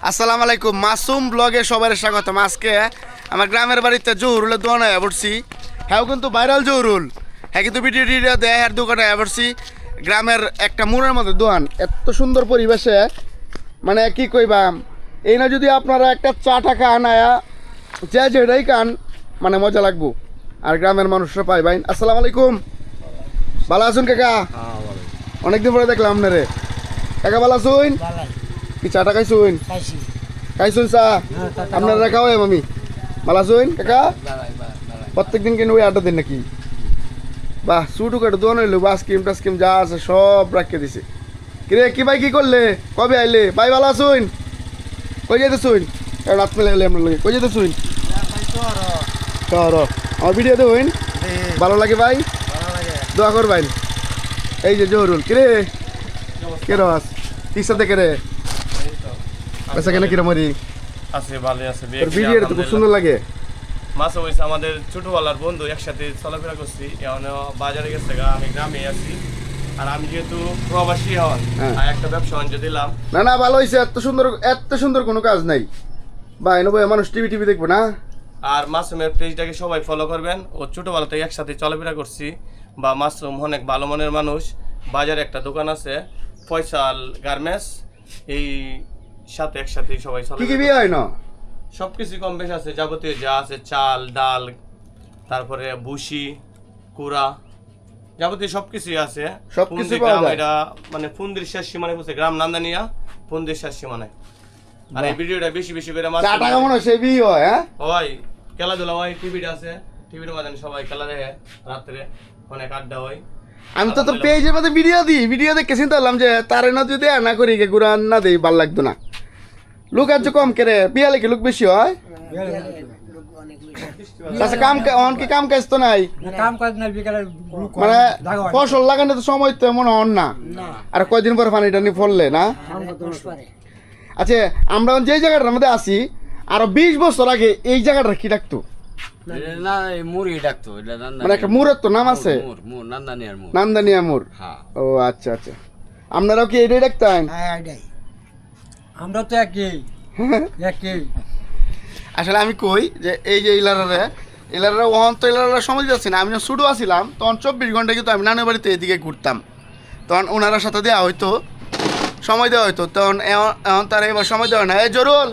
আসসালামু আলাইকুম, মাসুম ব্লগে সবাই স্বাগতম। আজকে আমার গ্রামের বাড়িতে জহুরুলের দোকানে পড়ছি। হ্যাঁ কিন্তু ভাইরাল জহুরুল, হ্যাঁ কিন্তু ভিডিও টিডিও দেয় হ্যাঁ দোকানে পড়ছি। গ্রামের একটা মোড়ের মধ্যে দোকান, এত সুন্দর পরিবেশে মানে কি কইবাম। এই না যদি আপনারা একটা চা টাকা আনায়া যে যেটাই কান মানে মজা লাগবো। আর গ্রামের মানুষরা পাই ভাই। আসসালামু আলাইকুম, ভালো আছেন কাকা? অনেকদিন পরে দেখলাম আপনারে। কাকা ভালো আছেন? কি চা টাকা খাইছুন? খাইছুন চা? আপনারা খাওয়া আমি ভালো আছেন কাকা? প্রত্যেকদিন কেন ওই 8 দিন নাকি? বাহ, চুটু কাটু দোকান হইলো, আইসক্রিম টাইসক্রিম যা আছে সব রাখিয়ে দিছে। কিরে কি ভাই কি করলে, কবে আইলে ভাই? ভালো আছেন? কই যেতেছুন? রাত মেলে এলে আমরা লাগে কই যেতেছুন? শহর। আমার ভিডিও দেখুন, ভালো লাগে ভাই, দোয়া করবেন। এই যে জহুরুল, কিরে কে রস তির সাথে কে রে বেসা কেন কিরমরি আছে ভালো আছে। তোর ভিডিও তো খুব সুন্দর লাগে। মাছ হয়েছে আমাদের ছোটবেলার বন্ধু, একসাথে চলাফেরা করছি। এখন বাজারে গেছে গা, আমি গ্রামে আছি। আর আমি যেহেতু প্রবাসী হন, আর একটা ব্যবসা বাণিজ্য দিলাম। না না ভালো হয়েছে, এত সুন্দর কোনো কাজ নাই ভাই। নবই মানুষ টিভি টিভি দেখবো না। আর মাসুমের পেজটাকে সবাই ফলো করবেন। ও ছোটবেলা থেকে একসাথে চলাফেরা করছি। বা মাসুম অনেক ভালো মনের মানুষ। বাজারে একটা দোকান আছে ফয়সাল গার্মেন্টস, এই সাথে একসাথে সবাই কি কি বিয়ে হয় না? সবকিছু কম বেশ আছে, যাবতীয় যা আছে চাল ডাল, তারপরে ভুসি কুড়া, যাবতীয় সবকিছুই আছে। সবকিছু ফুন্দি পাওয়া গ্রাম, যায়। এটা মানে ফুন্দির শেষ সীমানায় পড়ছে, গ্রাম নান্দানিয়া ফুন্দির শেষ সীমানায়। আর এই ভিডিওটা বেশি বেশি করে চা টাকা মনে হয় সে বিয়ে হয়। হ্যাঁ হয়, খেলাধুলা হয়, টিভিটা আছে, টিভির মাধ্যমে সবাই খেলা দেখে, রাত্রে অনেক আড্ডা হয়। আমি তো তোর পেজের মধ্যে ভিডিও দেখে চিন্তা করলাম যে তার না যদি না করি গুড়া না দেই ভাল লাগতো না। লোক আজ কম কেরে বিয়ালে কি লোক বেশি হয়? আচ্ছা কাম কাজ তো নাই, মানে ফসল লাগানো তো সময় তো মনে হন না। আর কয়দিন পর পানিটা নিয়ে ফললে না। আচ্ছা আমরা যে জায়গাটার মধ্যে আছি আরো 20 বছর আগে এই জায়গাটা কি ডাকতো? মানে একটা মুরের তো নাম আছে, নান্দানিয়া মুর। ও আচ্ছা আচ্ছা, আপনারাও কি এটাই ডাকতেন? আমরা তো একই। আসলে আমি কই যে এই যে ইলারা ওহন তো ইলারা সময় যাচ্ছে না। আমি যখন ছোটো আসছিলাম তখন 24 ঘন্টা কিন্তু আমি নানুর বাড়িতে এদিকে ঘুরতাম। তখন ওনার সাথে দেওয়া হয়তো, সময় দেওয়া হয়তো। তখন এখন তার এবার সময় দেওয়া না। এই জরুল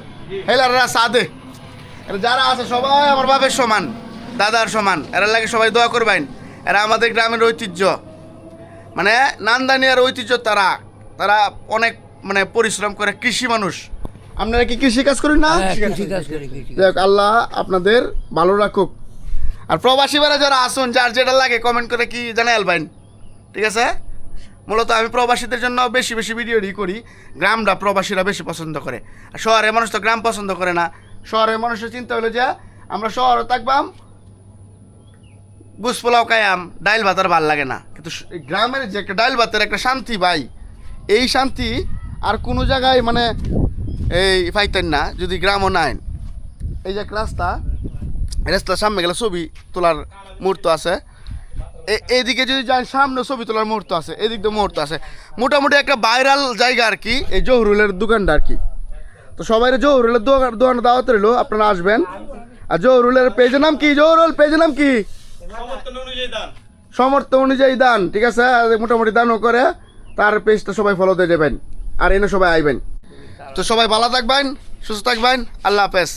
হেলারা সাদে, যারা আছে সবাই আমার বাপের সমান, দাদার সমান। এরা লাগে সবাই দোয়া করবেন। এরা আমাদের গ্রামের ঐতিহ্য, মানে নান্দানিয়ার ঐতিহ্য। তারা অনেক মানে পরিশ্রম করে, কৃষি মানুষ। আপনারা কি কৃষি কাজ করেন না? যাক, আল্লাহ আপনাদের ভালো রাখুক। আর প্রবাসী বেড়া যারা আসুন, যার যেটা লাগে কমেন্ট করে কি জানাই আলবেন, ঠিক আছে? মূলত আমি প্রবাসীদের জন্য বেশি বেশি ভিডিও করি। গ্রামটা প্রবাসীরা বেশি পছন্দ করে, আর শহরের মানুষ তো গ্রাম পছন্দ করে না। শহরের মানুষের চিন্তা হলো যে আমরা শহরে থাকবাম, গুস পোলাও খাইয়াম, ডাইল ভাত আর ভাল লাগে না। কিন্তু গ্রামের যে একটা ডাইল ভাতের একটা শান্তি ভাই, এই শান্তি আর কোনো জায়গায় মানে এই পাইতেন না যদি গ্রামও নাই। এই যে রাস্তার সামনে গেলে ছবি তোলার মুহূর্ত আছে, এইদিকে যদি যাই সামনে ছবি তোলার মুহূর্ত আছে, এদিক দিয়ে মুহূর্ত আছে। মোটামুটি একটা ভাইরাল জায়গা আর কি এই জহুরুলের দোকানটা আর কি। তো সবাই জহুরুলের দোকান দাওয়াত রইল, আপনারা আসবেন। আর জহুরুলের পেজের নাম কি? জহুরুল পেজের নাম কি? সমর্থ অনুযায়ী দান, ঠিক আছে? মোটামুটি দানও করে, তার পেজটা সবাই ফলো দিয়ে দেবেন। আর এনে সবাই আইবেন। তো সবাই ভালো থাকবেন, সুস্থ থাকবেন, আল্লাহ হাফেজ।